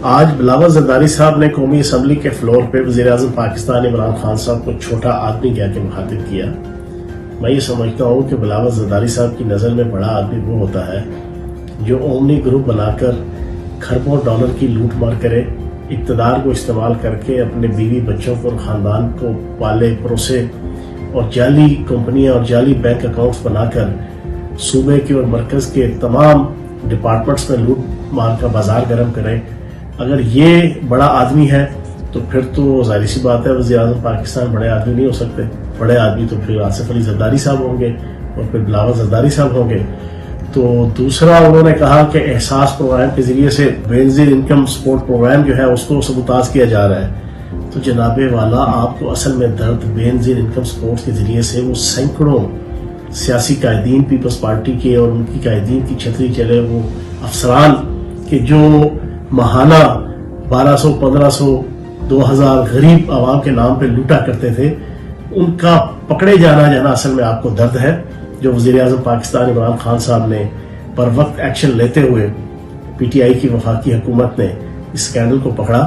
آج بلاول زرداری صاحب نے قومی اسمبلی کے فلور پہ وزیراعظم پاکستان عمران خان صاحب کو چھوٹا آدمی کہہ کے مخاطب کیا۔ میں یہ سمجھتا ہوں کہ بلاول زرداری صاحب کی نظر میں بڑا آدمی وہ ہوتا ہے جو اومنی گروپ بنا کر کھربوں ڈالر کی لوٹ مار کرے، اقتدار کو استعمال کر کے اپنے بیوی بچوں کو اور خاندان کو پالے پروسے اور جعلی کمپنیاں اور جعلی بینک اکاؤنٹس بنا کر صوبے کے اور مرکز کے تمام ڈپارٹمنٹس میں لوٹ مار کا بازار گرم کرے۔ اگر یہ بڑا آدمی ہے تو پھر تو ظاہر سی بات ہے وزیر اعظم پاکستان بڑے آدمی نہیں ہو سکتے۔ بڑے آدمی تو پھر آصف علی زرداری صاحب ہوں گے اور پھر بلاول زرداری صاحب ہوں گے۔ تو دوسرا انہوں نے کہا کہ احساس پروگرام کے ذریعے سے بے نظیر انکم سپورٹ پروگرام جو ہے اس کو سبوتاژ کیا جا رہا ہے۔ تو جناب والا، آپ کو اصل میں درد بے نظیر انکم سپورٹ کے ذریعے سے وہ سینکڑوں سیاسی قائدین پیپلز پارٹی کے اور ان کی قائدین کی چھتری چلے وہ افسران کے جو ماہانہ 1200 1500 2000 غریب عوام کے نام پہ لوٹا کرتے تھے، ان کا پکڑے جانا اصل میں آپ کو درد ہے۔ جو وزیر اعظم پاکستان عمران خان صاحب نے پر وقت ایکشن لیتے ہوئے پی ٹی آئی کی وفاقی حکومت نے اس اسکینڈل کو پکڑا،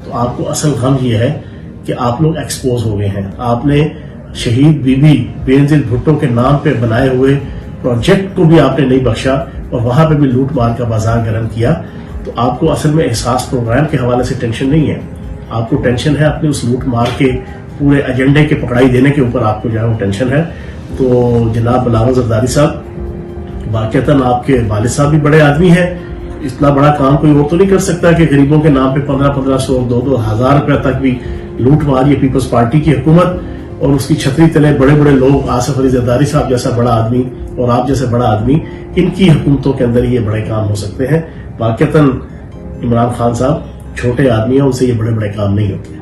تو آپ کو اصل غم یہ ہے کہ آپ لوگ ایکسپوز ہو گئے ہیں۔ آپ نے شہید بی بی بے نظیر بھٹو کے نام پہ بنائے ہوئے پروجیکٹ کو بھی آپ نے نہیں بخشا اور وہاں پہ بھی لوٹ مار کا بازار گرم کیا۔ تو آپ کو اصل میں احساس پروگرام کے حوالے سے ٹینشن نہیں ہے، آپ کو ٹینشن ہے اپنے اس لوٹ مار کے پورے ایجنڈے کے پکڑائی دینے کے اوپر آپ کو جو ہے وہ ٹینشن ہے۔ تو جناب بلاول زرداری صاحب، واقعتاً آپ کے والد صاحب بھی بڑے آدمی ہیں، اتنا بڑا کام کوئی اور تو نہیں کر سکتا کہ غریبوں کے نام پہ 1500 2 ہزار روپے تک بھی لوٹ مار یہ پیپلز پارٹی کی حکومت اور اس کی چھتری تلے بڑے بڑے لوگ، آصف علی زرداری صاحب جیسا بڑا آدمی اور آپ جیسے بڑا آدمی، ان کی حکومتوں کے اندر یہ بڑے کام ہو سکتے ہیں۔ واقعتاً عمران خان صاحب چھوٹے آدمی ہیں، ان سے یہ بڑے بڑے کام نہیں ہوتے۔